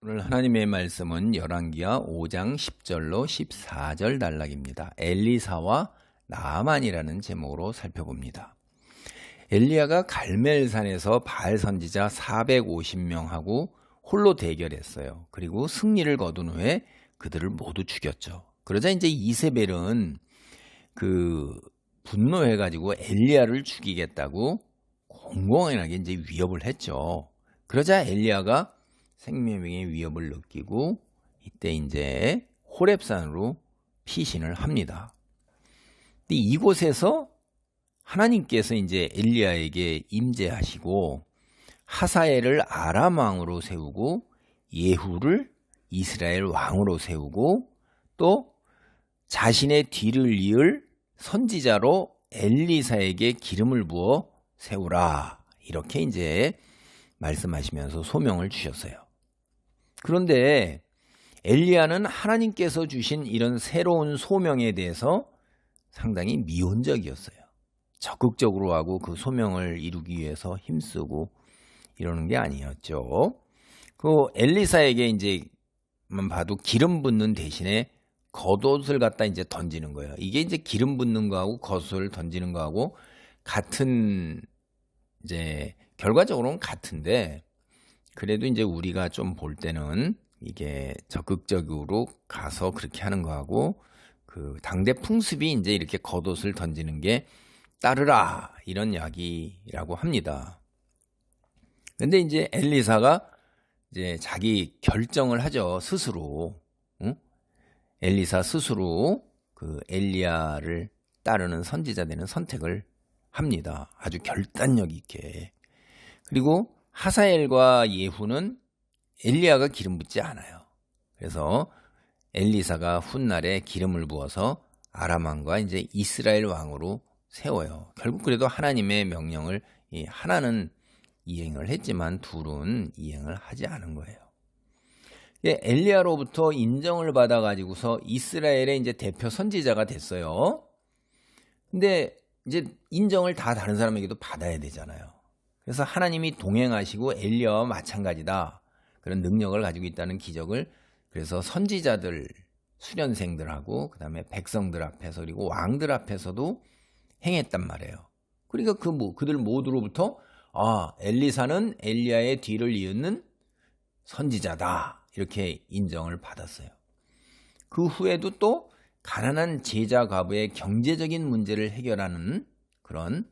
오늘 하나님의 말씀은 열왕기하 5장 10절로 14절 단락입니다. 엘리사와 나아만이라는 제목으로 살펴봅니다. 엘리야가 갈멜산에서 바알 선지자 450명하고 홀로 대결했어요. 그리고 승리를 거둔 후에 그들을 모두 죽였죠. 그러자 이제 이세벨은 분노해가지고 엘리야를 죽이겠다고 공공연하게 이제 위협을 했죠. 그러자 엘리야가 생명의 위협을 느끼고 이때 이제 호렙산으로 피신을 합니다. 근데 이곳에서 하나님께서 이제 엘리야에게 임재하시고 하사엘을 아람 왕으로 세우고 예후를 이스라엘 왕으로 세우고 또 자신의 뒤를 이을 선지자로 엘리사에게 기름을 부어 세우라 이렇게 이제 말씀하시면서 소명을 주셨어요. 그런데 엘리야는 하나님께서 주신 이런 새로운 소명에 대해서 상당히 미온적이었어요. 적극적으로 하고 그 소명을 이루기 위해서 힘쓰고 이러는 게 아니었죠. 그 엘리사에게 이제만 봐도 기름 붓는 대신에 겉옷을 갖다 이제 던지는 거예요. 이게 이제 기름 붓는 거하고 겉옷을 던지는 거하고 같은 이제 결과적으로는 같은데 그래도 이제 우리가 좀 볼 때는 이게 적극적으로 가서 그렇게 하는 거하고 그 당대 풍습이 이제 이렇게 겉옷을 던지는 게 따르라 이런 이야기라고 합니다. 근데 이제 엘리사가 이제 자기 결정을 하죠. 스스로. 응? 엘리사 스스로 그 엘리야를 따르는 선지자 되는 선택을 합니다. 아주 결단력 있게. 그리고 하사엘과 예후는 엘리야가 기름 붓지 않아요. 그래서 엘리사가 훗날에 기름을 부어서 아람 왕과 이제 이스라엘 왕으로 세워요. 결국 그래도 하나님의 명령을 하나는 이행을 했지만 둘은 이행을 하지 않은 거예요. 엘리야로부터 인정을 받아 가지고서 이스라엘의 이제 대표 선지자가 됐어요. 근데 이제 인정을 다 다른 사람에게도 받아야 되잖아요. 그래서 하나님이 동행하시고 엘리야와 마찬가지다. 그런 능력을 가지고 있다는 기적을 그래서 선지자들, 수련생들하고 그다음에 백성들 앞에서 그리고 왕들 앞에서도 행했단 말이에요. 그러니까 그들 모두로부터 엘리사는 엘리야의 뒤를 이으는 선지자다. 이렇게 인정을 받았어요. 그 후에도 또 가난한 제자 과부의 경제적인 문제를 해결하는 그런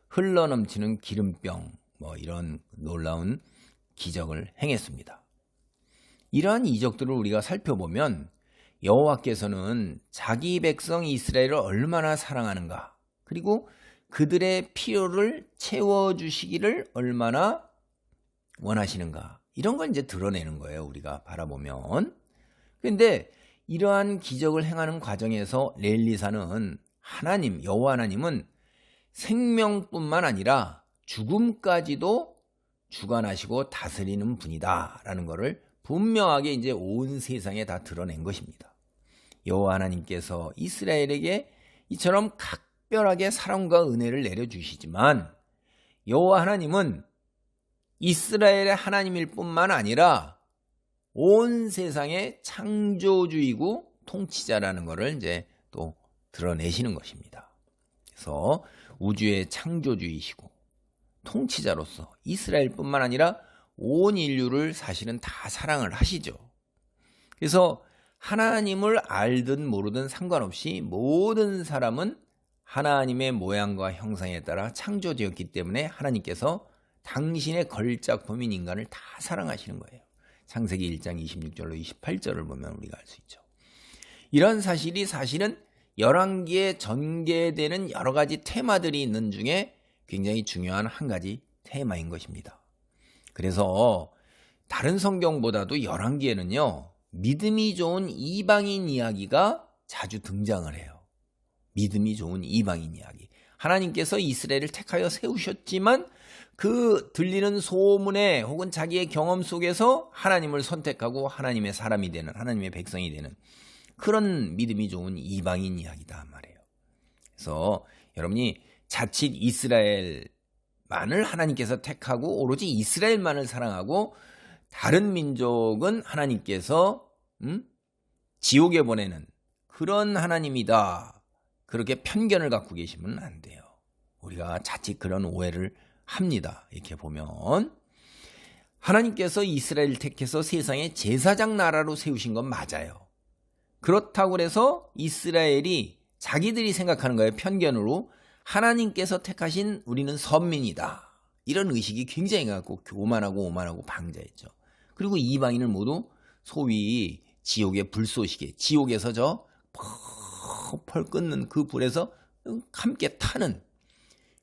흘러넘치는 기름병 이런 놀라운 기적을 행했습니다. 이러한 이적들을 우리가 살펴보면 여호와께서는 자기 백성 이스라엘을 얼마나 사랑하는가 그리고 그들의 필요를 채워주시기를 얼마나 원하시는가 이런 걸 이제 드러내는 거예요. 우리가 바라보면. 그런데 이러한 기적을 행하는 과정에서 엘리사는 여호와 하나님은 생명뿐만 아니라 죽음까지도 주관하시고 다스리는 분이다라는 것을 분명하게 이제 온 세상에 다 드러낸 것입니다. 여호와 하나님께서 이스라엘에게 이처럼 각별하게 사랑과 은혜를 내려주시지만 여호와 하나님은 이스라엘의 하나님일 뿐만 아니라 온 세상의 창조주이고 통치자라는 것을 이제 또 드러내시는 것입니다. 그래서 우주의 창조주이시고 통치자로서 이스라엘뿐만 아니라 온 인류를 사실은 다 사랑을 하시죠. 그래서 하나님을 알든 모르든 상관없이 모든 사람은 하나님의 모양과 형상에 따라 창조되었기 때문에 하나님께서 당신의 걸작품인 인간을 다 사랑하시는 거예요. 창세기 1장 26절로 28절을 보면 우리가 알 수 있죠. 이런 사실이 사실은 열왕기에 전개되는 여러 가지 테마들이 있는 중에 굉장히 중요한 한 가지 테마인 것입니다. 그래서 다른 성경보다도 열왕기에는요. 믿음이 좋은 이방인 이야기가 자주 등장을 해요. 믿음이 좋은 이방인 이야기. 하나님께서 이스라엘을 택하여 세우셨지만 그 들리는 소문에 혹은 자기의 경험 속에서 하나님을 선택하고 하나님의 사람이 되는 하나님의 백성이 되는 그런 믿음이 좋은 이방인 이야기다 말이에요. 그래서 여러분이 자칫 이스라엘만을 하나님께서 택하고 오로지 이스라엘만을 사랑하고 다른 민족은 하나님께서 지옥에 보내는 그런 하나님이다. 그렇게 편견을 갖고 계시면 안 돼요. 우리가 자칫 그런 오해를 합니다. 이렇게 보면 하나님께서 이스라엘을 택해서 세상의 제사장 나라로 세우신 건 맞아요. 그렇다고 해서 이스라엘이 자기들이 생각하는 거예요. 편견으로 하나님께서 택하신 우리는 선민이다. 이런 의식이 굉장히 갖고 오만하고 방자했죠. 그리고 이방인을 모두 소위 지옥의 불쏘시개, 지옥에서 저 펄펄 끓는 그 불에서 함께 타는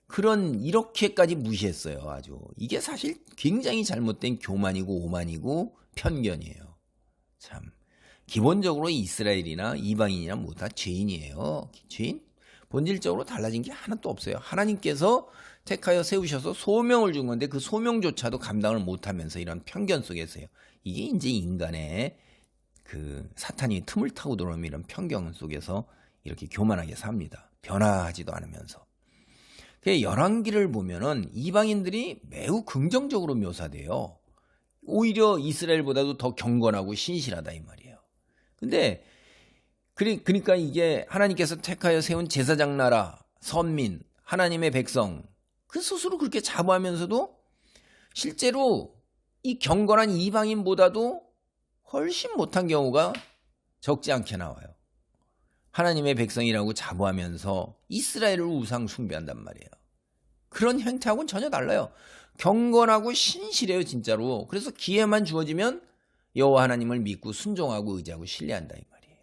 그런 이렇게까지 무시했어요. 아주 이게 사실 굉장히 잘못된 교만이고 오만이고 편견이에요. 참 기본적으로 이스라엘이나 이방인이나 모두 다 죄인이에요. 죄인? 본질적으로 달라진 게 하나도 없어요. 하나님께서 택하여 세우셔서 소명을 준 건데 그 소명조차도 감당을 못하면서 이런 편견 속에서요. 이게 이제 인간의 그 사탄이 틈을 타고 들어오는 이런 편견 속에서 이렇게 교만하게 삽니다. 변화하지도 않으면서. 열왕기를 보면은 이방인들이 매우 긍정적으로 묘사돼요. 오히려 이스라엘보다도 더 경건하고 신실하다 이 말이에요. 근데 그러니까 이게 하나님께서 택하여 세운 제사장 나라, 선민, 하나님의 백성 그 스스로 그렇게 자부하면서도 실제로 이 경건한 이방인보다도 훨씬 못한 경우가 적지 않게 나와요. 하나님의 백성이라고 자부하면서 이스라엘을 우상 숭배한단 말이에요. 그런 행태하고는 전혀 달라요. 경건하고 신실해요 진짜로. 그래서 기회만 주어지면 여호와 하나님을 믿고 순종하고 의지하고 신뢰한다 이 말이에요.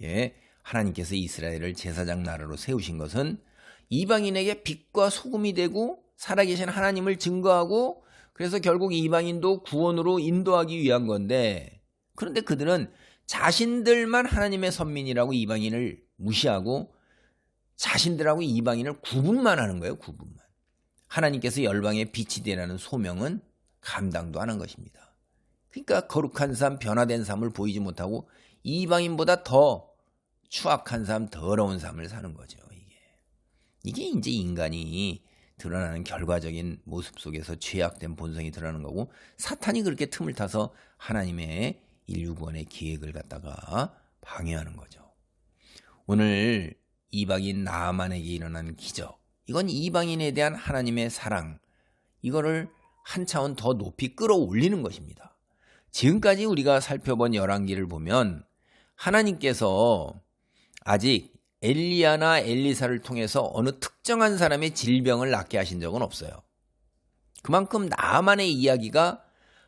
예, 하나님께서 이스라엘을 제사장 나라로 세우신 것은 이방인에게 빛과 소금이 되고 살아계신 하나님을 증거하고 그래서 결국 이방인도 구원으로 인도하기 위한 건데 그런데 그들은 자신들만 하나님의 선민이라고 이방인을 무시하고 자신들하고 이방인을 구분만 하는 거예요. 구분만. 하나님께서 열방의 빛이 되라는 소명은 감당도 하는 것입니다. 그러니까 거룩한 삶, 변화된 삶을 보이지 못하고 이방인보다 더 추악한 삶, 더러운 삶을 사는 거죠. 이게 이제 인간이 드러나는 결과적인 모습 속에서 죄악된 본성이 드러나는 거고 사탄이 그렇게 틈을 타서 하나님의 인류 구원의 계획을 갖다가 방해하는 거죠. 오늘 이방인 나아만에게 일어난 기적, 이건 이방인에 대한 하나님의 사랑, 이거를 한 차원 더 높이 끌어올리는 것입니다. 지금까지 우리가 살펴본 열왕기를 보면 하나님께서 아직 엘리야나 엘리사를 통해서 어느 특정한 사람의 질병을 낫게 하신 적은 없어요. 그만큼 나아만의 이야기가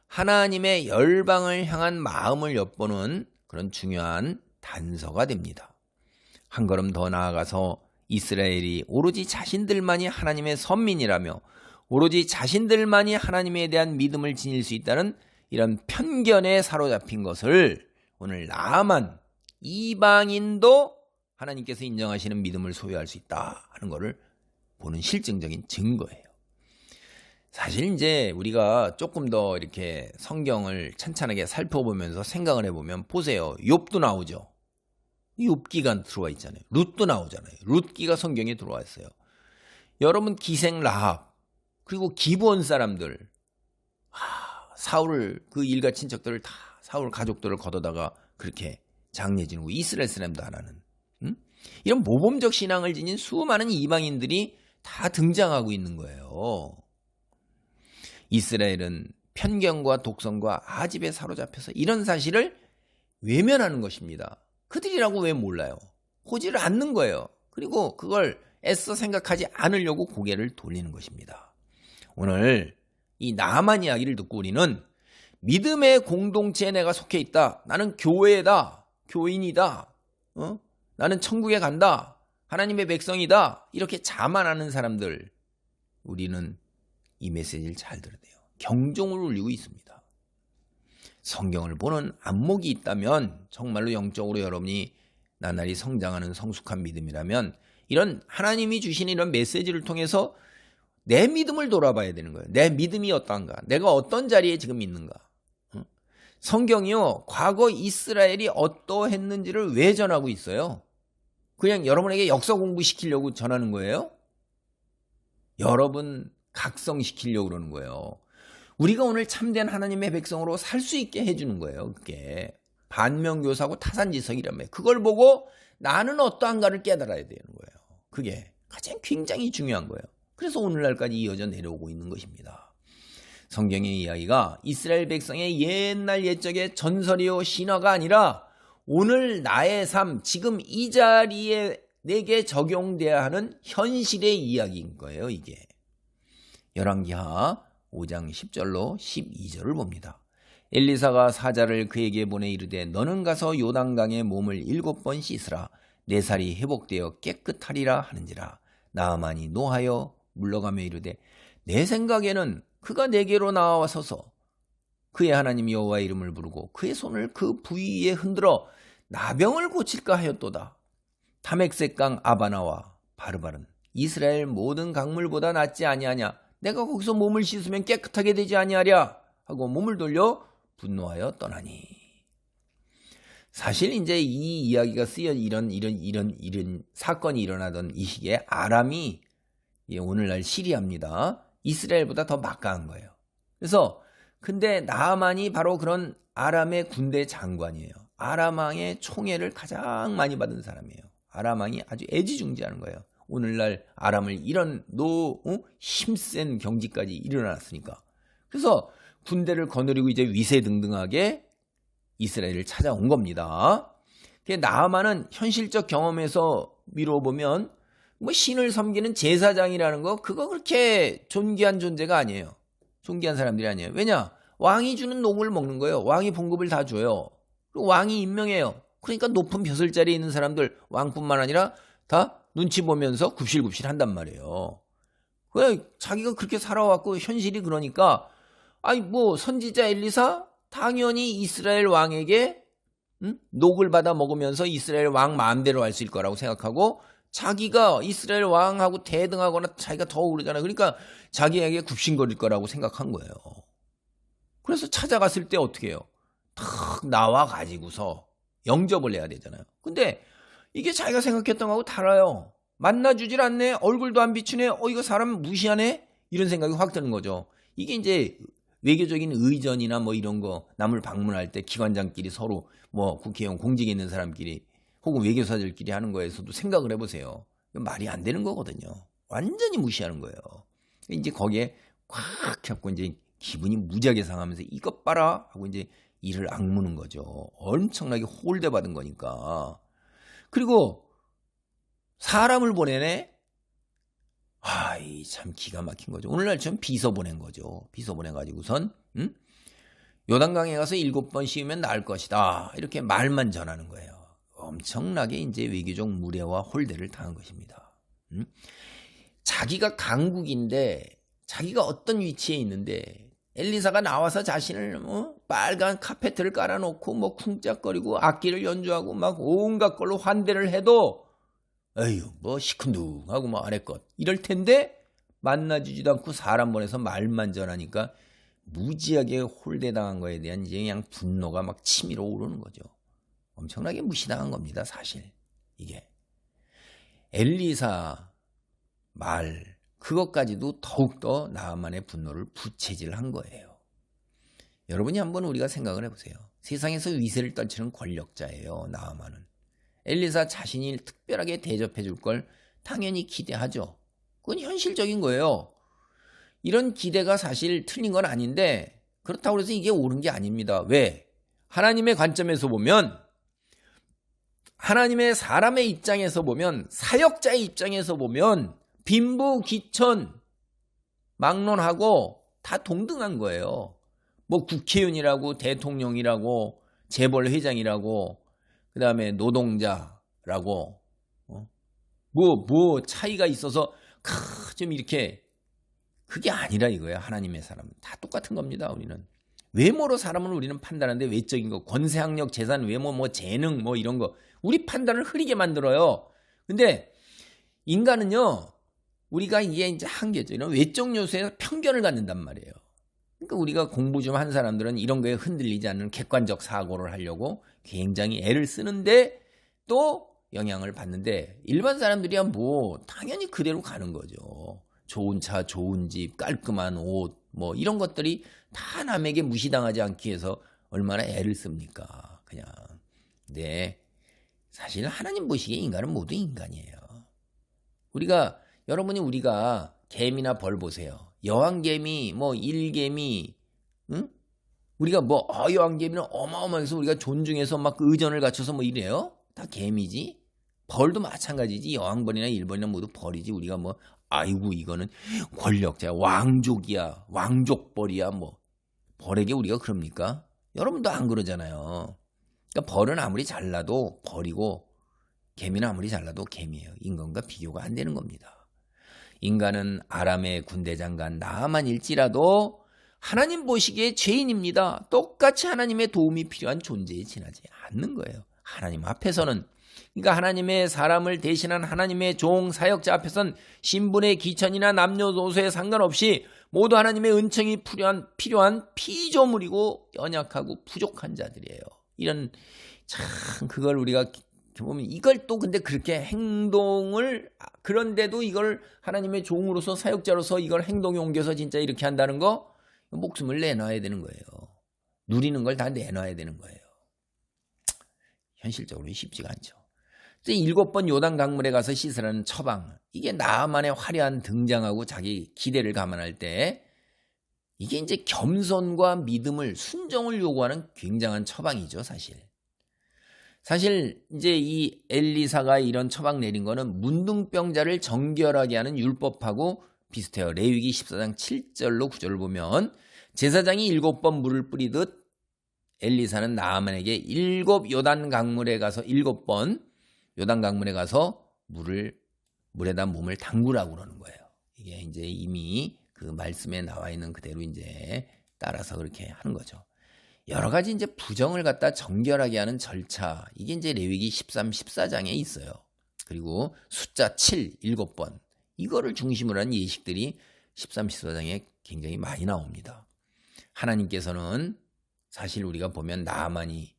하나님의 열방을 향한 마음을 엿보는 그런 중요한 단서가 됩니다. 한 걸음 더 나아가서 이스라엘이 오로지 자신들만이 하나님의 선민이라며 오로지 자신들만이 하나님에 대한 믿음을 지닐 수 있다는 이런 편견에 사로잡힌 것을 오늘 나아만 이방인도 하나님께서 인정하시는 믿음을 소유할 수 있다 하는 것을 보는 실증적인 증거예요. 사실 이제 우리가 조금 더 이렇게 성경을 찬찬하게 살펴보면서 생각을 해보면 보세요. 욥도 나오죠. 욥기가 들어와 있잖아요. 룻도 나오잖아요. 룻기가 성경에 들어와 있어요. 여러분 기생 라합 그리고 기브온 사람들 사울 그 일가 친척들을 다 사울 가족들을 걷어다가 그렇게 장례 지내고 이스라엘 사람도 하나는 이런 모범적 신앙을 지닌 수많은 이방인들이 다 등장하고 있는 거예요. 이스라엘은 편견과 독선과 아집에 사로잡혀서 이런 사실을 외면하는 것입니다. 그들이라고 왜 몰라요? 보지를 않는 거예요. 그리고 그걸 애써 생각하지 않으려고 고개를 돌리는 것입니다. 오늘 이 나아만 이야기를 듣고 우리는 믿음의 공동체에 내가 속해 있다. 나는 교회다. 교인이다. 나는 천국에 간다. 하나님의 백성이다. 이렇게 자만하는 사람들 우리는 이 메시지를 잘 들어야 돼요. 경종을 울리고 있습니다. 성경을 보는 안목이 있다면 정말로 영적으로 여러분이 나날이 성장하는 성숙한 믿음이라면 이런 하나님이 주신 이런 메시지를 통해서 내 믿음을 돌아봐야 되는 거예요. 내 믿음이 어떤가? 내가 어떤 자리에 지금 있는가? 성경이요. 과거 이스라엘이 어떠했는지를 왜 전하고 있어요? 그냥 여러분에게 역사 공부시키려고 전하는 거예요? 여러분 각성시키려고 그러는 거예요. 우리가 오늘 참된 하나님의 백성으로 살 수 있게 해주는 거예요. 그게 반면교사고 타산지석이라며. 그걸 보고 나는 어떠한가를 깨달아야 되는 거예요. 그게 가장 굉장히 중요한 거예요. 그래서 오늘날까지 이어져 내려오고 있는 것입니다. 성경의 이야기가 이스라엘 백성의 옛날 옛적의 전설이요 신화가 아니라 오늘 나의 삶, 지금 이 자리에 내게 적용돼야 하는 현실의 이야기인 거예요. 이게 열왕기하 5장 10절로 12절을 봅니다. 엘리사가 사자를 그에게 보내 이르되 너는 가서 요단강에 몸을 7번 씻으라. 내 살이 회복되어 깨끗하리라 하는지라. 나아만이 노하여 물러가며 이르되 내 생각에는 그가 내게로 나와서서 그의 하나님 여호와의 이름을 부르고 그의 손을 그 부위에 흔들어 나병을 고칠까 하였도다. 다맥색강 아바나와 바르바른 이스라엘 모든 강물보다 낫지 아니하냐. 내가 거기서 몸을 씻으면 깨끗하게 되지 아니하랴 하고 몸을 돌려 분노하여 떠나니. 사실 이제 이 이야기가 쓰여 이런 사건이 일어나던 이 시기에 아람이 오늘날 시리아입니다. 이스라엘보다 더 막강한 거예요. 그래서 근데 나아만이 바로 그런 아람의 군대 장관이에요. 아람 왕의 총애를 가장 많이 받은 사람이에요. 아람 왕이 아주 애지중지하는 거예요. 오늘날 아람을 이런 힘센 경지까지 일어났으니까. 그래서 군대를 거느리고 이제 위세등등하게 이스라엘을 찾아온 겁니다. 나아만은 현실적 경험에서 미뤄보면 뭐 신을 섬기는 제사장이라는 거 그거 그렇게 존귀한 존재가 아니에요. 존귀한 사람들이 아니에요. 왜냐? 왕이 주는 녹을 먹는 거예요. 왕이 봉급을 다 줘요. 그리고 왕이 임명해요. 그러니까 높은 벼슬자리에 있는 사람들 왕뿐만 아니라 다 눈치 보면서 굽실굽실 한단 말이에요. 왜 자기가 그렇게 살아왔고 현실이 그러니까 아니 뭐 선지자 엘리사 당연히 이스라엘 왕에게 녹을 받아 먹으면서 이스라엘 왕 마음대로 할 수 있을 거라고 생각하고 자기가 이스라엘 왕하고 대등하거나 자기가 더 오르잖아요. 그러니까 자기에게 굽신거릴 거라고 생각한 거예요. 그래서 찾아갔을 때 어떻게 해요? 탁 나와 가지고서 영접을 해야 되잖아요. 근데 이게 자기가 생각했던 거하고 달라요. 만나주질 않네. 얼굴도 안 비추네. 이거 사람 무시하네. 이런 생각이 확 드는 거죠. 이게 이제 외교적인 의전이나 뭐 이런 거 남을 방문할 때 기관장끼리 서로 뭐 국회의원 공직에 있는 사람끼리 혹은 외교사들끼리 하는 거에서도 생각을 해보세요. 말이 안 되는 거거든요. 완전히 무시하는 거예요. 이제 거기에 꽉 잡고 이제 기분이 무지하게 상하면서 이것 봐라 하고 이제 이를 악무는 거죠. 엄청나게 홀대 받은 거니까. 그리고 사람을 보내네. 참 기가 막힌 거죠. 오늘날 좀 비서 보낸 거죠. 비서 보내가지고선 요단강에 가서 7번 씌우면 나을 것이다. 이렇게 말만 전하는 거예요. 엄청나게 이제 외교적 무례와 홀대를 당한 것입니다. 자기가 강국인데 자기가 어떤 위치에 있는데 엘리사가 나와서 자신을 빨간 카페트를 깔아놓고 뭐 쿵짝거리고 악기를 연주하고 막 온갖 걸로 환대를 해도 에휴 뭐 시큰둥하고 뭐 아래것 이럴 텐데 만나주지도 않고 사람 보내서 말만 전하니까 무지하게 홀대당한 거에 대한 이제 그냥 분노가 막 치밀어 오르는 거죠. 엄청나게 무시당한 겁니다. 사실 이게 엘리사 말 그것까지도 더욱더 나아만의 분노를 부채질한 거예요. 여러분이 한번 우리가 생각을 해보세요. 세상에서 위세를 떨치는 권력자예요. 나아만은. 엘리사 자신이 특별하게 대접해 줄 걸 당연히 기대하죠. 그건 현실적인 거예요. 이런 기대가 사실 틀린 건 아닌데 그렇다고 해서 이게 옳은 게 아닙니다. 왜? 하나님의 관점에서 보면 하나님의 사람의 입장에서 보면 사역자의 입장에서 보면 빈부, 기천, 막론하고 다 동등한 거예요. 뭐 국회의원이라고 대통령이라고 재벌회장이라고 그 다음에 노동자라고 뭐 차이가 있어서 좀 이렇게 그게 아니라 이거예요. 하나님의 사람은 다 똑같은 겁니다. 우리는 외모로 사람을 우리는 판단하는데 외적인 거 권세학력 재산 외모 뭐 재능 뭐 이런 거 우리 판단을 흐리게 만들어요. 근데 인간은요 우리가 이게 이제 한계죠. 이런 외적 요소에 편견을 갖는단 말이에요. 그러니까 우리가 공부 좀 한 사람들은 이런 거에 흔들리지 않는 객관적 사고를 하려고 굉장히 애를 쓰는데 또 영향을 받는데 일반 사람들이야 뭐 당연히 그대로 가는 거죠. 좋은 차, 좋은 집, 깔끔한 옷, 뭐 이런 것들이 다 남에게 무시당하지 않기 위해서 얼마나 애를 씁니까? 그냥. 네. 사실 하나님 보시기에 인간은 모두 인간이에요. 여러분이 우리가 개미나 벌 보세요. 여왕개미, 뭐 일개미, 응? 우리가 여왕개미는 어마어마해서 우리가 존중해서 막 의전을 갖춰서 뭐 이래요? 다 개미지? 벌도 마찬가지지. 여왕벌이나 일벌이나 모두 벌이지. 우리가 아이고 이거는 권력자야, 왕족이야, 왕족벌이야, 벌에게 우리가 그럽니까? 여러분도 안 그러잖아요. 그러니까 벌은 아무리 잘나도 벌이고 개미는 아무리 잘나도 개미예요. 인간과 비교가 안 되는 겁니다. 인간은 아람의 군대장관 나아만일지라도 하나님 보시기에 죄인입니다. 똑같이 하나님의 도움이 필요한 존재에 지나지 않는 거예요. 하나님 앞에서는. 그러니까 하나님의 사람을 대신한 하나님의 종 사역자 앞에서는 신분의 기천이나 남녀노소에 상관없이 모두 하나님의 은총이 필요한 피조물이고 연약하고 부족한 자들이에요. 이런 참 그걸 우리가 보면 이걸 또 근데 그렇게 행동을 그런데도 이걸 하나님의 종으로서 사역자로서 이걸 행동에 옮겨서 진짜 이렇게 한다는 거 목숨을 내놔야 되는 거예요. 누리는 걸 다 내놔야 되는 거예요. 현실적으로 쉽지가 않죠. 7번 요단 강물에 가서 씻으라는 처방. 이게 나아만의 화려한 등장하고 자기 기대를 감안할 때 이게 이제 겸손과 믿음을 순종을 요구하는 굉장한 처방이죠, 사실. 사실 이제 이 엘리사가 이런 처방 내린 거는 문둥병자를 정결하게 하는 율법하고 비슷해요. 레위기 14장 7절로 9절을 보면 제사장이 7번 물을 뿌리듯 엘리사는 나아만에게 7번 요단 강물에 가서 물에다 몸을 담그라고 그러는 거예요. 이게 이제 이미 그 말씀에 나와 있는 그대로 이제 따라서 그렇게 하는 거죠. 여러 가지 이제 부정을 갖다 정결하게 하는 절차, 이게 이제 레위기 13, 14장에 있어요. 그리고 숫자 7, 7번. 이거를 중심으로 한 예식들이 13, 14장에 굉장히 많이 나옵니다. 하나님께서는 사실 우리가 보면 나아만이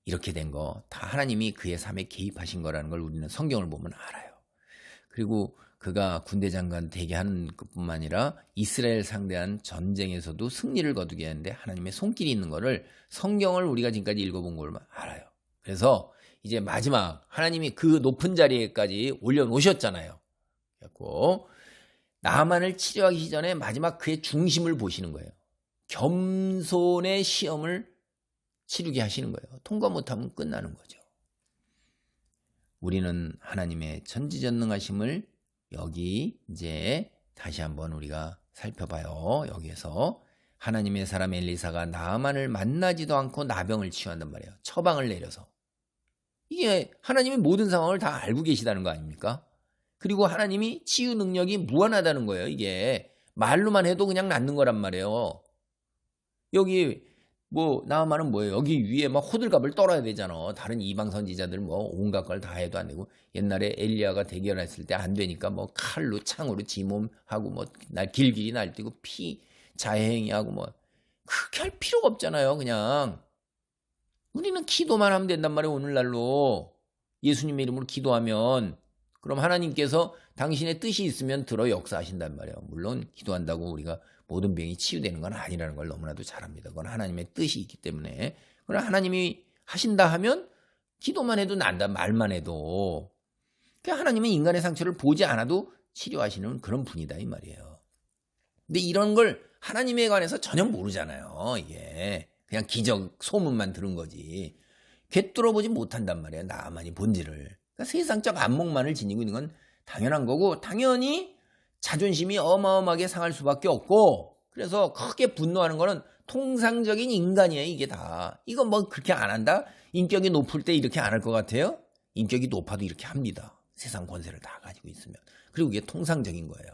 이렇게 된 거 다 하나님이 그의 삶에 개입하신 거라는 걸 우리는 성경을 보면 알아요. 그리고 그가 군대 장관 되게 하는 것뿐만 아니라 이스라엘 상대한 전쟁에서도 승리를 거두게 하는데 하나님의 손길이 있는 거를 성경을 우리가 지금까지 읽어본 걸 알아요. 그래서 이제 마지막 하나님이 그 높은 자리에까지 올려놓으셨잖아요. 그래서 나아만을 치료하기 전에 마지막 그의 중심을 보시는 거예요. 겸손의 시험을 치르게 하시는 거예요. 통과 못하면 끝나는 거죠. 우리는 하나님의 전지전능하심을 여기 이제 다시 한번 우리가 살펴봐요. 여기에서 하나님의 사람 엘리사가 나아만을 만나지도 않고 나병을 치유한단 말이에요. 처방을 내려서. 이게 하나님이 모든 상황을 다 알고 계시다는 거 아닙니까? 그리고 하나님이 치유 능력이 무한하다는 거예요. 이게 말로만 해도 그냥 낫는 거란 말이에요. 여기 나아만은 뭐예요? 여기 위에 막 호들갑을 떨어야 되잖아. 다른 이방 선지자들 온갖 걸 다 해도 안 되고 옛날에 엘리야가 대결했을 때 안 되니까 칼로 창으로 지몸하고 길길이 날뛰고 피 자해행위하고 그렇게 할 필요가 없잖아요. 그냥 우리는 기도만 하면 된단 말이에요. 오늘날로 예수님의 이름으로 기도하면 그럼 하나님께서 당신의 뜻이 있으면 들어 역사하신단 말이에요. 물론 기도한다고 우리가 모든 병이 치유되는 건 아니라는 걸 너무나도 잘 압니다. 그건 하나님의 뜻이 있기 때문에. 그러나 하나님이 하신다 하면 기도만 해도 난다, 말만 해도. 그러니까 하나님은 인간의 상처를 보지 않아도 치료하시는 그런 분이다 이 말이에요. 근데 이런 걸 하나님에 관해서 전혀 모르잖아요. 이게 그냥 기적 소문만 들은 거지. 꿰뚫어보지 못한단 말이에요. 나아만이 본질을. 그러니까 세상적 안목만을 지니고 있는 건 당연한 거고 당연히 자존심이 어마어마하게 상할 수밖에 없고 그래서 크게 분노하는 거는 통상적인 인간이에요. 이게 다. 이거 그렇게 안 한다? 인격이 높을 때 이렇게 안 할 것 같아요? 인격이 높아도 이렇게 합니다. 세상 권세를 다 가지고 있으면. 그리고 이게 통상적인 거예요.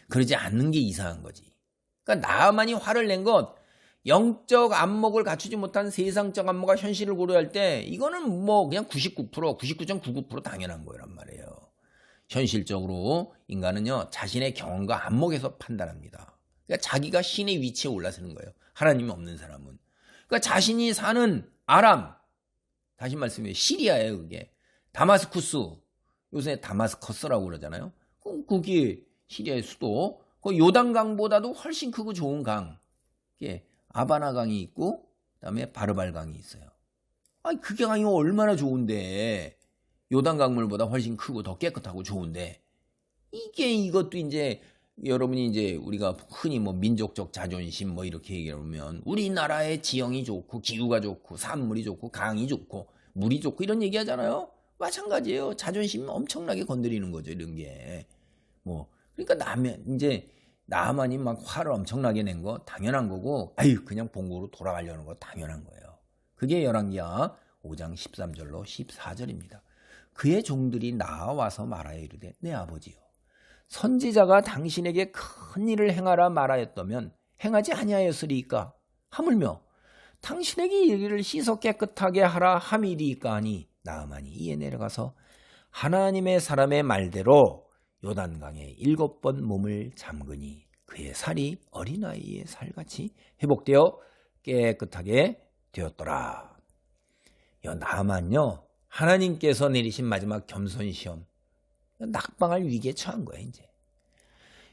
그러지 않는 게 이상한 거지. 그러니까 나만이 화를 낸 것 영적 안목을 갖추지 못한 세상적 안목과 현실을 고려할 때 이거는 그냥 99%, 99.99% 당연한 거란 말이에요. 현실적으로 인간은요 자신의 경험과 안목에서 판단합니다. 그러니까 자기가 신의 위치에 올라서는 거예요. 하나님이 없는 사람은. 그러니까 자신이 사는 아람, 다시 말씀해 시리아예요. 그게 다마스쿠스, 요새 다마스커스라고 그러잖아요. 그게 시리아의 수도. 그 요단강보다도 훨씬 크고 좋은 강. 이게 아바나 강이 있고 그다음에 바르발 강이 있어요. 아니 그게 강이 얼마나 좋은데. 요단 강물보다 훨씬 크고 더 깨끗하고 좋은데 이것도 이제 여러분이 이제 우리가 흔히 뭐 민족적 자존심 뭐 이렇게 얘기하면 우리나라의 지형이 좋고 기후가 좋고 산물이 좋고 강이 좋고 물이 좋고 이런 얘기하잖아요. 마찬가지예요. 자존심 엄청나게 건드리는 거죠. 이런 게 뭐 그러니까 나만이 막 화를 엄청나게 낸 거 당연한 거고 아유 그냥 본국으로 돌아가려는 거 당연한 거예요. 그게 열왕기하 5장 13절로 14절입니다. 그의 종들이 나와서 말하여 이르되 내 아버지여 선지자가 당신에게 큰 일을 행하라 말하였다면 행하지 아니하였으리이까 하물며 당신에게 이를 씻어 깨끗하게 하라 함이리이까 하니 나아만이 이에 내려가서 하나님의 사람의 말대로 요단강에 7번 몸을 잠그니 그의 살이 어린아이의 살같이 회복되어 깨끗하게 되었더라. 나아만요 하나님께서 내리신 마지막 겸손시험 낙방할 위기에 처한 거예요. 이제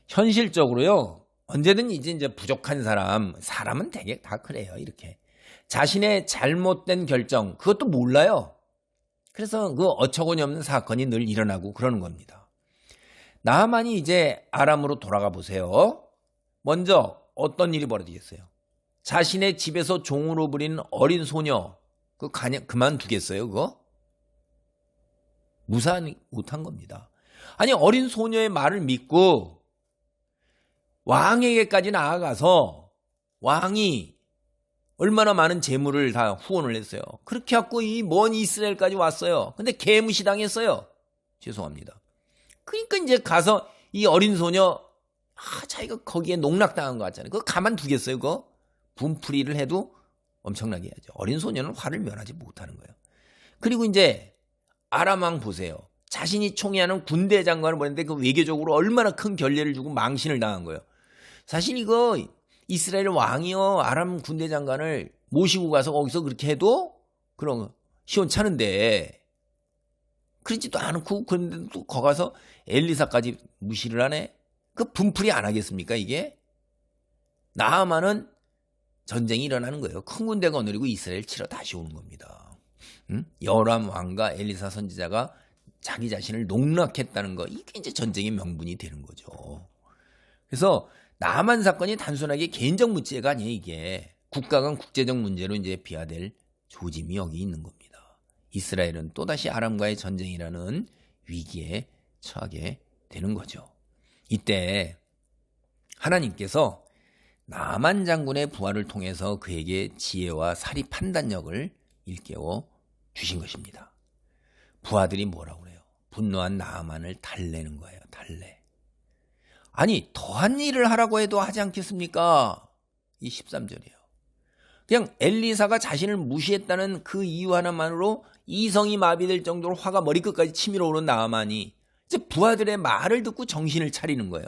현실적으로요 언제든 이제 부족한 사람은 되게 다 그래요. 이렇게 자신의 잘못된 결정 그것도 몰라요. 그래서 그 어처구니 없는 사건이 늘 일어나고 그러는 겁니다. 나아만이 이제 아람으로 돌아가 보세요. 먼저 어떤 일이 벌어지겠어요? 자신의 집에서 종으로 부린 어린 소녀 그만두겠어요? 그거? 무사 못한 겁니다. 아니 어린 소녀의 말을 믿고 왕에게까지 나아가서 왕이 얼마나 많은 재물을 다 후원을 했어요. 그렇게 갖고 이 먼 이스라엘까지 왔어요. 근데 개무시당했어요. 죄송합니다. 그러니까 이제 가서 이 어린 소녀 자기가 거기에 농락당한 거 같잖아요. 그거 가만두겠어요? 그거? 분풀이를 해도 엄청나게 해야죠. 어린 소녀는 화를 면하지 못하는 거예요. 그리고 이제 아람 왕 보세요. 자신이 총애하는 군대 장관을 보냈는데 그 외교적으로 얼마나 큰 결례를 주고 망신을 당한 거예요. 사실 이거 이스라엘 왕이요 아람 군대 장관을 모시고 가서 거기서 그렇게 해도 그런 시원찮은데 그러지도 않고 그런데 또 거기 가서 엘리사까지 무시를 하네. 그 분풀이 안 하겠습니까 이게? 나아만은 전쟁이 일어나는 거예요. 큰 군대가 거느리고 이스라엘 치러 다시 오는 겁니다. 여람 왕과 엘리사 선지자가 자기 자신을 농락했다는 거 이게 이제 전쟁의 명분이 되는 거죠. 그래서 나만 사건이 단순하게 개인적 문제가 아니에요. 이게 국가 간 국제적 문제로 이제 비화될 조짐이 여기 있는 겁니다. 이스라엘은 또다시 아람과의 전쟁이라는 위기에 처하게 되는 거죠. 이때 하나님께서 나만 장군의 부활을 통해서 그에게 지혜와 사리 판단력을 일깨워 주신 것입니다. 부하들이 뭐라고 그래요? 분노한 나아만을 달래는 거예요. 달래. 아니 더한 일을 하라고 해도 하지 않겠습니까? 이 13절이에요. 그냥 엘리사가 자신을 무시했다는 그 이유 하나만으로 이성이 마비될 정도로 화가 머리끝까지 치밀어 오른 나아만이 이제 부하들의 말을 듣고 정신을 차리는 거예요.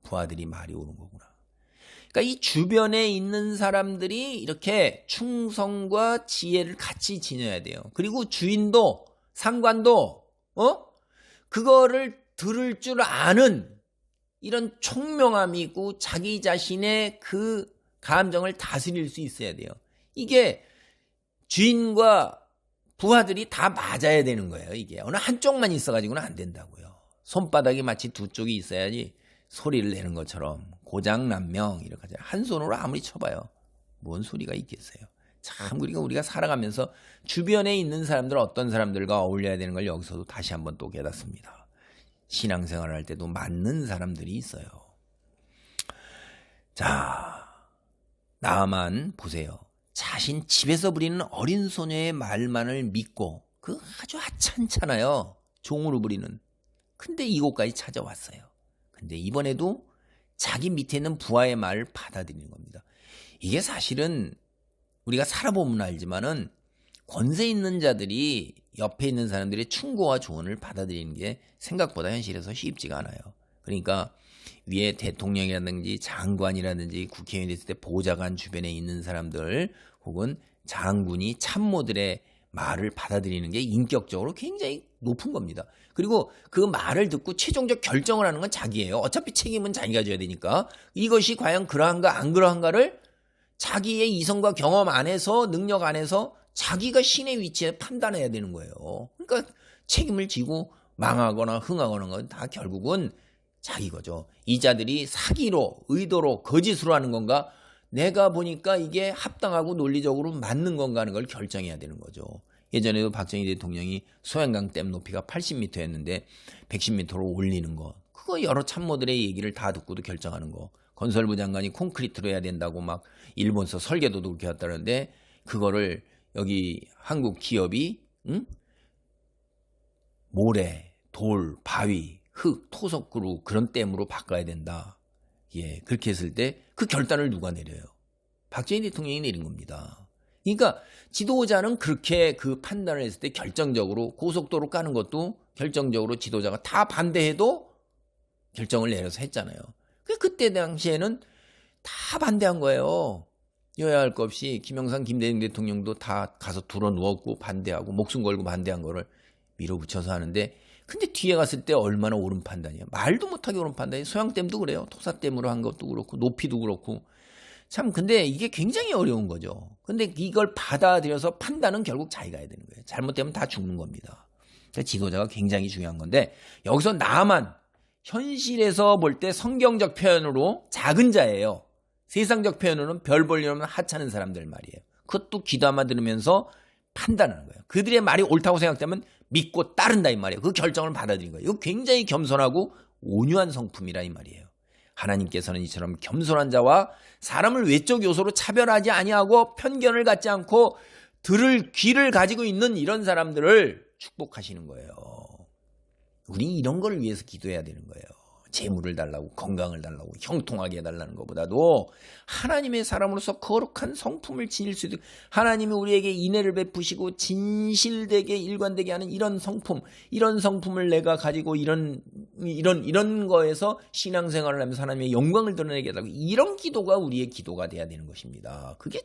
부하들이 말이 오는 거구나. 그러니까 이 주변에 있는 사람들이 이렇게 충성과 지혜를 같이 지녀야 돼요. 그리고 주인도 상관도 그거를 들을 줄 아는 이런 총명함이 있고 자기 자신의 그 감정을 다스릴 수 있어야 돼요. 이게 주인과 부하들이 다 맞아야 되는 거예요. 이게 어느 한쪽만 있어가지고는 안 된다고요. 손바닥이 마치 두 쪽이 있어야지 소리를 내는 것처럼 고장난명 이렇게 하잖아요. 한 손으로 아무리 쳐봐요. 뭔 소리가 있겠어요. 참 우리가 살아가면서 주변에 있는 사람들 어떤 사람들과 어울려야 되는 걸 여기서도 다시 한번 또 깨닫습니다. 신앙생활을 할 때도 맞는 사람들이 있어요. 자, 나만 보세요. 자신 집에서 부리는 어린 소녀의 말만을 믿고 그 아주 하찮잖아요. 종으로 부리는. 근데 이곳까지 찾아왔어요. 근데 이번에도 자기 밑에 있는 부하의 말을 받아들이는 겁니다. 이게 사실은 우리가 살아보면 알지만은 권세 있는 자들이 옆에 있는 사람들의 충고와 조언을 받아들이는 게 생각보다 현실에서 쉽지가 않아요. 그러니까 위에 대통령이라든지 장관이라든지 국회의원이 됐을 때 보좌관 주변에 있는 사람들 혹은 장군이 참모들의 말을 받아들이는 게 인격적으로 굉장히 높은 겁니다. 그리고 그 말을 듣고 최종적 결정을 하는 건 자기예요. 어차피 책임은 자기가 져야 되니까 이것이 과연 그러한가 안 그러한가를 자기의 이성과 경험 안에서 능력 안에서 자기가 신의 위치에 판단해야 되는 거예요. 그러니까 책임을 지고 망하거나 흥하거나 건 다 결국은 자기 거죠. 이 자들이 사기로 의도로 거짓으로 하는 건가 내가 보니까 이게 합당하고 논리적으로 맞는 건가 하는 걸 결정해야 되는 거죠. 예전에도 박정희 대통령이 소양강 댐 높이가 80m였는데 110m로 올리는 거 그거 여러 참모들의 얘기를 다 듣고도 결정하는 거 건설부 장관이 콘크리트로 해야 된다고 막 일본서 설계도도 그렇게 했다는데 그거를 여기 한국 기업이 모래, 돌, 바위, 흙, 토석으로 그런 댐으로 바꿔야 된다. 예, 그렇게 했을 때 그 결단을 누가 내려요? 박정희 대통령이 내린 겁니다. 그러니까 지도자는 그렇게 그 판단을 했을 때 결정적으로 고속도로 까는 것도 결정적으로 지도자가 다 반대해도 결정을 내려서 했잖아요. 그때 당시에는 다 반대한 거예요. 여야 할 것 없이 김영삼, 김대중 대통령도 다 가서 들어 누웠고 반대하고 목숨 걸고 반대한 거를 밀어붙여서 하는데 근데 뒤에 갔을 때 얼마나 옳은 판단이야. 말도 못하게 옳은 판단이 소양댐도 그래요. 토사댐으로 한 것도 그렇고 높이도 그렇고 참 근데 이게 굉장히 어려운 거죠. 근데 이걸 받아들여서 판단은 결국 자기가 해야 되는 거예요. 잘못되면 다 죽는 겁니다. 그러니까 지도자가 굉장히 중요한 건데 여기서 나만 현실에서 볼 때 성경적 표현으로 작은 자예요. 세상적 표현으로는 별 볼 일 없는 하찮은 사람들 말이에요. 그것도 귀담아 들으면서 판단하는 거예요. 그들의 말이 옳다고 생각되면 믿고 따른다 이 말이에요. 그 결정을 받아들인 거예요. 이거 굉장히 겸손하고 온유한 성품이라 이 말이에요. 하나님께서는 이처럼 겸손한 자와 사람을 외적 요소로 차별하지 아니하고 편견을 갖지 않고 들을 귀를 가지고 있는 이런 사람들을 축복하시는 거예요. 우리 이런 걸 위해서 기도해야 되는 거예요. 재물을 달라고 건강을 달라고 형통하게 해달라는 것보다도 하나님의 사람으로서 거룩한 성품을 지닐 수 있도록 하나님이 우리에게 인애를 베푸시고 진실되게 일관되게 하는 이런 성품을 내가 가지고 이런 거에서 신앙생활을 하면서 하나님의 영광을 드러내게 해달라고 이런 기도가 우리의 기도가 돼야 되는 것입니다. 그게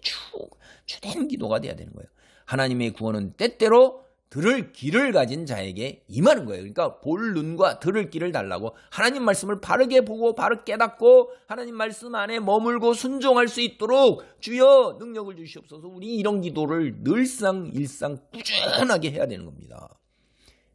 주된 기도가 돼야 되는 거예요. 하나님의 구원은 때때로 들을 귀를 가진 자에게 임하는 거예요. 그러니까 볼 눈과 들을 귀를 달라고 하나님 말씀을 바르게 보고 바르게 깨닫고 하나님 말씀 안에 머물고 순종할 수 있도록 주여 능력을 주시옵소서. 우리 이런 기도를 늘상 일상 꾸준하게 해야 되는 겁니다.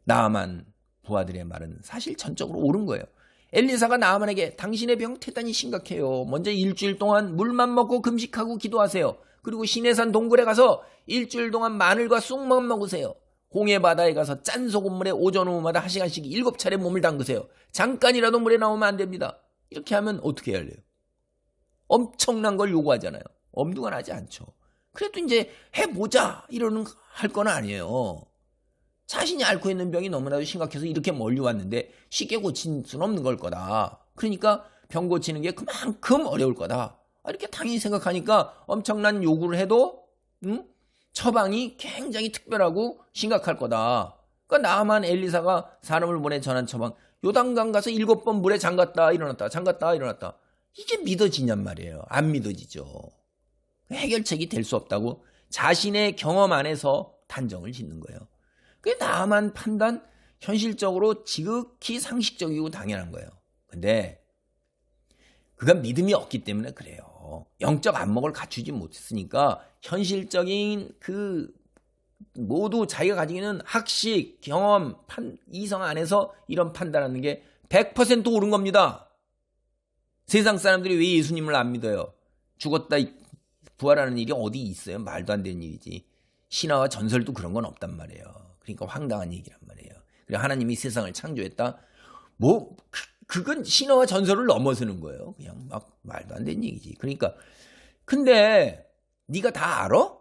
나아만 부하들의 말은 사실 전적으로 옳은 거예요. 엘리사가 나아만에게 당신의 병 대단히 심각해요. 먼저 일주일 동안 물만 먹고 금식하고 기도하세요. 그리고 시내산 동굴에 가서 일주일 동안 마늘과 쑥만 먹으세요. 홍해 바다에 가서 짠 소금물에 오전 오후마다 1시간씩 7차례 몸을 담그세요. 잠깐이라도 물에 나오면 안 됩니다. 이렇게 하면 어떻게 해야 해요? 엄청난 걸 요구하잖아요. 엄두가 나지 않죠. 그래도 이제 해보자 이러는 할 건 아니에요. 자신이 앓고 있는 병이 너무나도 심각해서 이렇게 멀리 왔는데 쉽게 고칠 수는 없는 걸 거다. 그러니까 병 고치는 게 그만큼 어려울 거다. 이렇게 당연히 생각하니까 엄청난 요구를 해도 처방이 굉장히 특별하고 심각할 거다. 그러니까 나만 엘리사가 사람을 보내 전한 처방 요단강 가서 7번 물에 잠갔다 일어났다 잠갔다 일어났다. 이게 믿어지냔 말이에요. 안 믿어지죠. 해결책이 될 수 없다고 자신의 경험 안에서 단정을 짓는 거예요. 그게 나만 판단 현실적으로 지극히 상식적이고 당연한 거예요. 근데 그가 믿음이 없기 때문에 그래요. 영적 안목을 갖추지 못했으니까 현실적인 그 모두 자기가 가지고 있는 학식, 경험, 이성 안에서 이런 판단하는 게 100% 옳은 겁니다. 세상 사람들이 왜 예수님을 안 믿어요? 죽었다 부활하는 일이 어디 있어요? 말도 안 되는 일이지. 신화와 전설도 그런 건 없단 말이에요. 그러니까 황당한 얘기란 말이에요. 그리고 하나님이 세상을 창조했다. 그건 신화와 전설을 넘어서는 거예요. 그냥 막 말도 안 되는 얘기지. 그러니까 근데 네가 다 알아?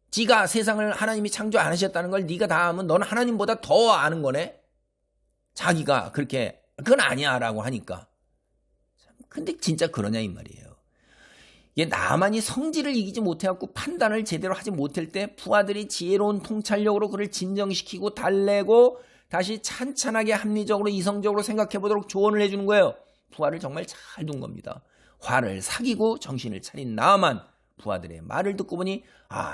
지가 세상을 하나님이 창조 안 하셨다는 걸 네가 다 하면 너는 하나님보다 더 아는 거네. 자기가 그렇게 그건 아니야라고 하니까. 근데 진짜 그러냐 이 말이에요. 얘 나만이 성질을 이기지 못해갖고 판단을 제대로 하지 못할 때 부하들이 지혜로운 통찰력으로 그를 진정시키고 달래고 다시 찬찬하게 합리적으로 이성적으로 생각해보도록 조언을 해주는 거예요. 부하를 정말 잘 둔 겁니다. 화를 사귀고 정신을 차린 나만 부하들의 말을 듣고 보니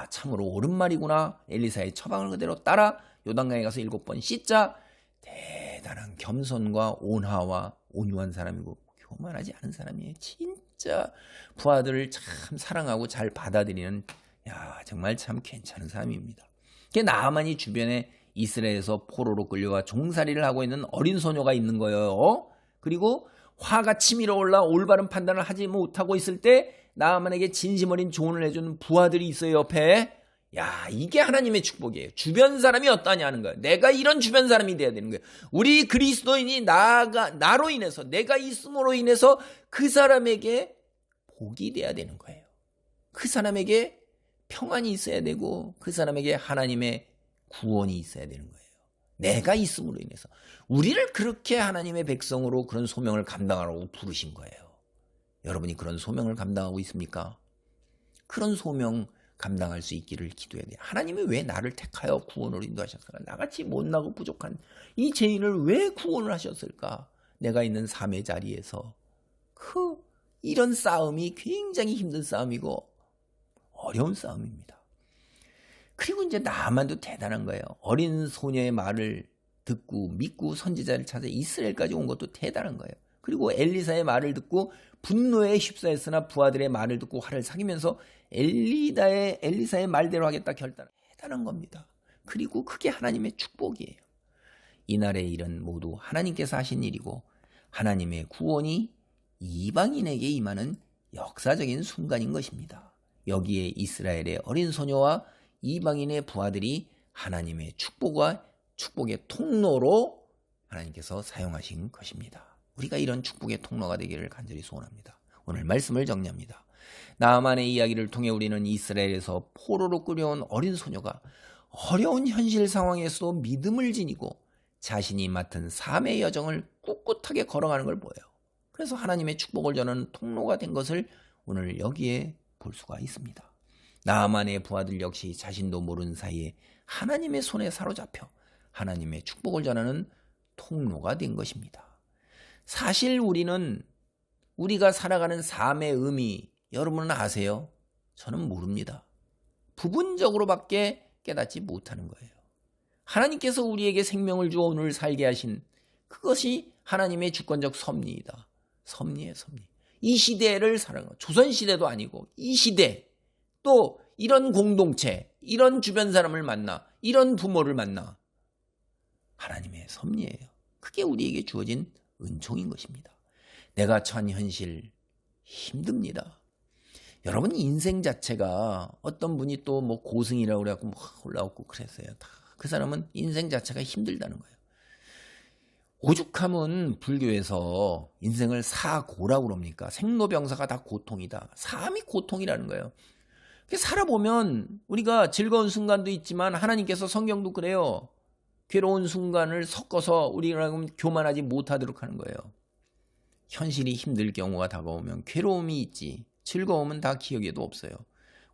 참으로 옳은 말이구나. 엘리사의 처방을 그대로 따라 요단강에 가서 7번 씻자. 대단한 겸손과 온화와 온유한 사람이고 교만하지 않은 사람이에요. 진짜 부하들을 참 사랑하고 잘 받아들이는 정말 참 괜찮은 사람입니다. 나아만이 주변에 이스라엘에서 포로로 끌려가 종살이를 하고 있는 어린 소녀가 있는 거예요. 그리고 화가 치밀어 올라 올바른 판단을 하지 못하고 있을 때 나아만에게 진심 어린 조언을 해주는 부하들이 있어요, 옆에. 이게 하나님의 축복이에요. 주변 사람이 어떠냐는 거예요. 내가 이런 주변 사람이 돼야 되는 거예요. 우리 그리스도인이 나로 인해서, 내가 있음으로 인해서 그 사람에게 복이 돼야 되는 거예요. 그 사람에게 평안이 있어야 되고 그 사람에게 하나님의 구원이 있어야 되는 거예요. 내가 있음으로 인해서. 우리를 그렇게 하나님의 백성으로 그런 소명을 감당하라고 부르신 거예요. 여러분이 그런 소명을 감당하고 있습니까? 그런 소명 감당할 수 있기를 기도해야 돼요. 하나님이 왜 나를 택하여 구원으로 인도하셨을까? 나같이 못나고 부족한 이 죄인을 왜 구원을 하셨을까? 내가 있는 삶의 자리에서 이런 싸움이 굉장히 힘든 싸움이고 어려운 싸움입니다. 그리고 이제 나아만도 대단한 거예요. 어린 소녀의 말을 듣고 믿고 선지자를 찾아 이스라엘까지 온 것도 대단한 거예요. 그리고 엘리사의 말을 듣고 분노에 휩싸였으나 부하들의 말을 듣고 화를 사귀면서 엘리사의 말대로 하겠다 결단을 대단한 겁니다. 그리고 그게 하나님의 축복이에요. 이날의 일은 모두 하나님께서 하신 일이고 하나님의 구원이 이방인에게 임하는 역사적인 순간인 것입니다. 여기에 이스라엘의 어린 소녀와 이방인의 부하들이 하나님의 축복의 통로로 하나님께서 사용하신 것입니다. 우리가 이런 축복의 통로가 되기를 간절히 소원합니다. 오늘 말씀을 정리합니다. 나아만의 이야기를 통해 우리는 이스라엘에서 포로로 끌려온 어린 소녀가 어려운 현실 상황에서도 믿음을 지니고 자신이 맡은 삶의 여정을 꿋꿋하게 걸어가는 걸 보여요. 그래서 하나님의 축복을 전하는 통로가 된 것을 오늘 여기에 볼 수가 있습니다. 나아만의 부하들 역시 자신도 모르는 사이에 하나님의 손에 사로잡혀 하나님의 축복을 전하는 통로가 된 것입니다. 사실 우리가 살아가는 삶의 의미 여러분은 아세요? 저는 모릅니다. 부분적으로밖에 깨닫지 못하는 거예요. 하나님께서 우리에게 생명을 주어 오늘 살게 하신 그것이 하나님의 주권적 섭리이다. 섭리의 섭리. 이 시대를 살아가 조선시대도 아니고 이 시대 또 이런 공동체 이런 주변 사람을 만나 이런 부모를 만나 하나님의 섭리예요. 그게 우리에게 주어진 은총인 것입니다. 내가 처한 현실 힘듭니다. 여러분 인생 자체가 어떤 분이 또 뭐 고승이라고 그래갖고 올라오고 그랬어요. 그 사람은 인생 자체가 힘들다는 거예요. 오죽하면 불교에서 인생을 사고라고 그럽니까? 생로병사가 다 고통이다. 삶이 고통이라는 거예요. 살아보면 우리가 즐거운 순간도 있지만 하나님께서 성경도 그래요. 괴로운 순간을 섞어서 우리가 교만하지 못하도록 하는 거예요. 현실이 힘들 경우가 다가오면 괴로움이 있지 즐거움은 다 기억에도 없어요.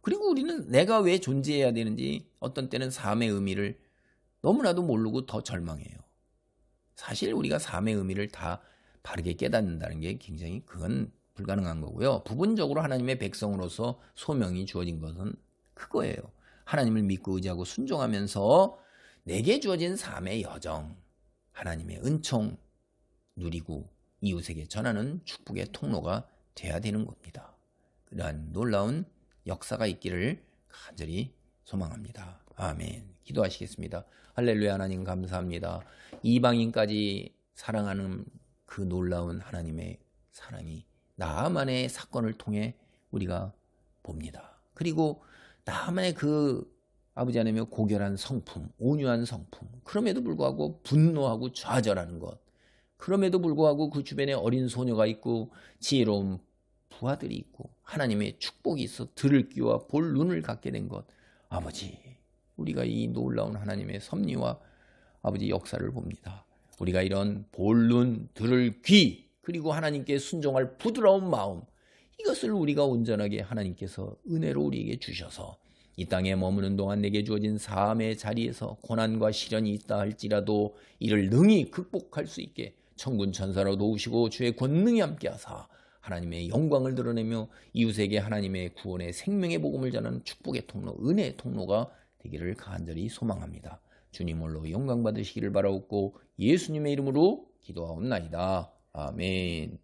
그리고 우리는 내가 왜 존재해야 되는지 어떤 때는 삶의 의미를 너무나도 모르고 더 절망해요. 사실 우리가 삶의 의미를 다 바르게 깨닫는다는 게 굉장히 그건 불가능한 거고요. 부분적으로 하나님의 백성으로서 소명이 주어진 것은 그거예요. 하나님을 믿고 의지하고 순종하면서 내게 주어진 삶의 여정, 하나님의 은총 누리고 이웃에게 전하는 축복의 통로가 돼야 되는 겁니다. 그러한 놀라운 역사가 있기를 간절히 소망합니다. 아멘. 기도하시겠습니다. 할렐루야. 하나님 감사합니다. 이방인까지 사랑하는 그 놀라운 하나님의 사랑이 나아만의 사건을 통해 우리가 봅니다. 그리고 나아만의 그 아버지 하나님의 고결한 성품, 온유한 성품, 그럼에도 불구하고 분노하고 좌절하는 것, 그럼에도 불구하고 그 주변에 어린 소녀가 있고 지혜로운 부하들이 있고 하나님의 축복이 있어 들을 귀와 볼 눈을 갖게 된 것, 아버지 우리가 이 놀라운 하나님의 섭리와 아버지 역사를 봅니다. 우리가 이런 볼 눈, 들을 귀, 그리고 하나님께 순종할 부드러운 마음, 이것을 우리가 온전하게 하나님께서 은혜로 우리에게 주셔서 이 땅에 머무는 동안 내게 주어진 삶의 자리에서 고난과 시련이 있다 할지라도 이를 능히 극복할 수 있게 천군 천사로 도우시고 주의 권능이 함께 하사 하나님의 영광을 드러내며 이웃에게 하나님의 구원의 생명의 복음을 전하는 축복의 통로, 은혜의 통로가 되기를 간절히 소망합니다. 주님 홀로 영광 받으시기를 바라옵고 예수님의 이름으로 기도하옵나이다. 아멘.